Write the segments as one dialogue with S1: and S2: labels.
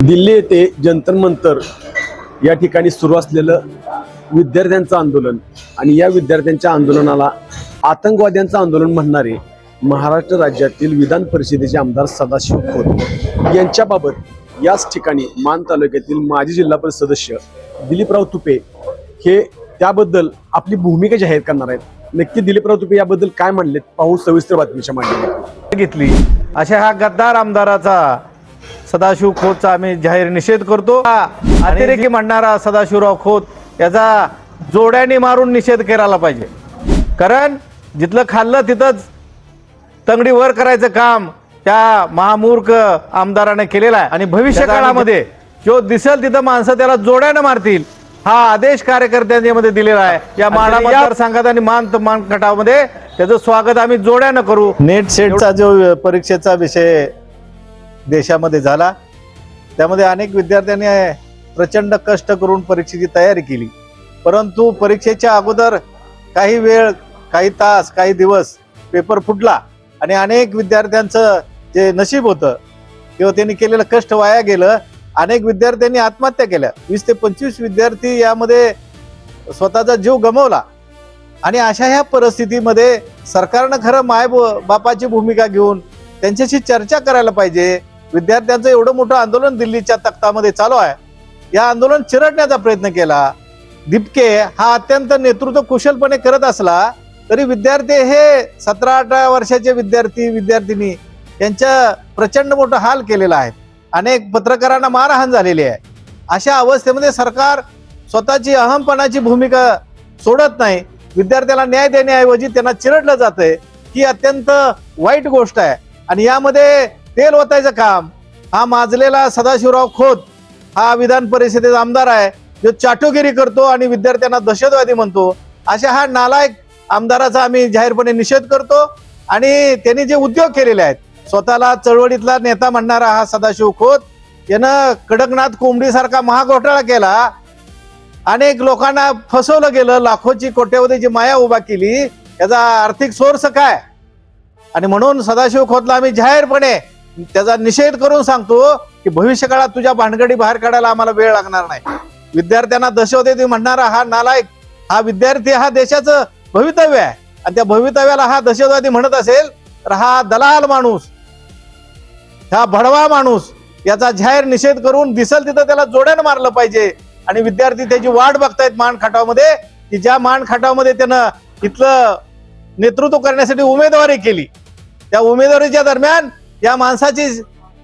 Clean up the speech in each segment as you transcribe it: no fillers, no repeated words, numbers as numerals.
S1: दिल्ली येथे जंतर मंतर या ठिकाणी सुरू असलेलं विद्यार्थ्यांचं आंदोलन आणि या विद्यार्थ्यांच्या आंदोलनाला आतंकवाद्यांचं आंदोलन म्हणणारे महाराष्ट्र राज्यातील विधान परिषदेचे आमदार सदाशिव खोत यांच्याबाबत याच ठिकाणी मान तालुक्यातील माजी जिल्हा परिषद सदस्य दिलीपराव तुपे हे त्याबद्दल आपली भूमिका जाहीर करणार आहेत। नक्की दिलीपराव तुपे याबद्दल काय म्हणलेत पाहू सविस्तर बातमीच्या माध्यमातून।
S2: घेतली अशा हा गद्दार आमदाराचा सदाशिव खोतचा आम्ही जाहीर निषेध करतो। अतिरेकी म्हणणारा सदाशिवराव खोत याचा जोड्याने मारून निषेध करायला पाहिजे, कारण जिथलं खाल्लं तिथंच तंगडी वर करायचं काम त्या महामूर्ख आमदाराने केलेलं आहे आणि भविष्य काळामध्ये जो दिसेल तिथं माणसं त्याला जोड्याने मारतील हा आदेश कार्यकर्त्यांमध्ये दिलेला आहे। या माडा मतदारसंघात आणि मान खटावमध्ये त्याचं स्वागत आम्ही जोड्यानं करू।
S3: नेट सेटचा जो परीक्षेचा विषय देशामध्ये झाला त्यामध्ये अनेक विद्यार्थ्यांनी प्रचंड कष्ट करून परीक्षेची तयारी केली, परंतु परीक्षेच्या अगोदर काही वेळ, काही तास, काही दिवस पेपर फुटला आणि अनेक विद्यार्थ्यांचं जे नशीब होतं किंवा त्यांनी केलेलं कष्ट वाया गेलं। अनेक विद्यार्थ्यांनी आत्महत्या केल्या। 20 ते 25 विद्यार्थी यामध्ये स्वतःचा जीव गमावला आणि अशा ह्या परिस्थितीमध्ये सरकारनं खरं माय बापाची भूमिका घेऊन त्यांच्याशी चर्चा करायला पाहिजे। विद्यार्थ्यांचं एवढं मोठं आंदोलन दिल्लीच्या तख्तामध्ये चालू आहे, या आंदोलन चिरडण्याचा प्रयत्न केला। दिपके हा अत्यंत नेतृत्व कुशलपणे करत असला तरी विद्यार्थी हे 17-18 वर्षाचे विद्यार्थिनी यांच्या प्रचंड मोठं हाल केलेला आहे। अनेक पत्रकारांना मारहाण झालेली आहे। अशा अवस्थेमध्ये सरकार स्वतःची अहमपणाची भूमिका सोडत नाही, विद्यार्थ्याला न्याय देण्याऐवजी त्यांना चिरडलं जातंय, ही अत्यंत वाईट गोष्ट आहे। आणि यामध्ये तेल ओतायचं काम हा माजलेला सदाशिवराव खोत हा विधान परिषदेचा आमदार आहे, जो चाटुगिरी करतो आणि विद्यार्थ्यांना दहशतवादी म्हणतो। अशा हा नालायक आमदाराचा आम्ही जाहीरपणे निषेध करतो आणि त्यांनी जे उद्योग केलेले आहेत, स्वतःला चळवळीतला नेता म्हणणारा हा सदाशिव खोत यानं कडकनाथ कोंबडीसारखा महाघोटाळा केला, अनेक लोकांना फसवलं गेलं, लाखोची कोट्यवधीची माया उभा केली। याचा आर्थिक सोर्स काय? आणि म्हणून सदाशिव खोतला आम्ही जाहीरपणे त्याचा निषेध करून सांगतो की भविष्य काळात तुझ्या भानगडी बाहेर काढायला आम्हाला वेळ लागणार नाही। विद्यार्थ्यांना दहशतवादी म्हणणारा हा नालायक हा विद्यार्थी हा देशाचं भवितव्य आहे आणि त्या भवितव्याला हा दहशतवादी म्हणत असेल तर हा दलाल माणूस, हा भडवा माणूस याचा जाहीर निषेध करून दिसल तिथं त्याला जोड्यानं मारलं पाहिजे। आणि विद्यार्थी त्याची वाट बघतायत मान खटावमध्ये की ज्या मान खटावमध्ये त्यानं इथलं नेतृत्व करण्यासाठी उमेदवारी केली, त्या उमेदवारीच्या दरम्यान या माणसाची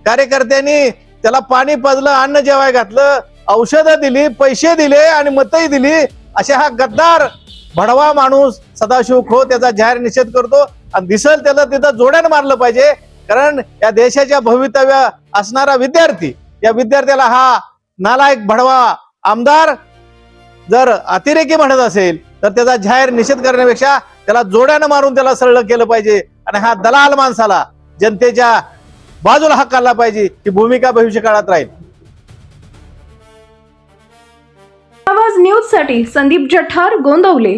S3: कार्यकर्त्यांनी त्याला पाणी पाजलं, अन्न जेवाय घातलं, औषधं दिली, पैसे दिले आणि मतही दिली। अशा हा गद्दार भडवा माणूस सदाशिव खोत त्याचा जाहीर निषेध करतो आणि दिसल त्याला तिथं जोड्यानं मारलं पाहिजे, कारण या देशाच्या भवितव्य असणारा विद्यार्थी, या विद्यार्थ्याला हा नालायक भडवा आमदार जर अतिरेकी म्हणत असेल तर त्याचा जाहीर निषेध करण्यापेक्षा त्याला जोड्यानं मारून त्याला सरळ केलं पाहिजे आणि हा दलाल माणसाला जनतेच्या बाजूला हक्काला पाहिजे, ही भूमिका भविष्य काळात राहील।
S4: आवाज न्यूज साठी संदीप जठार, गोंदवले।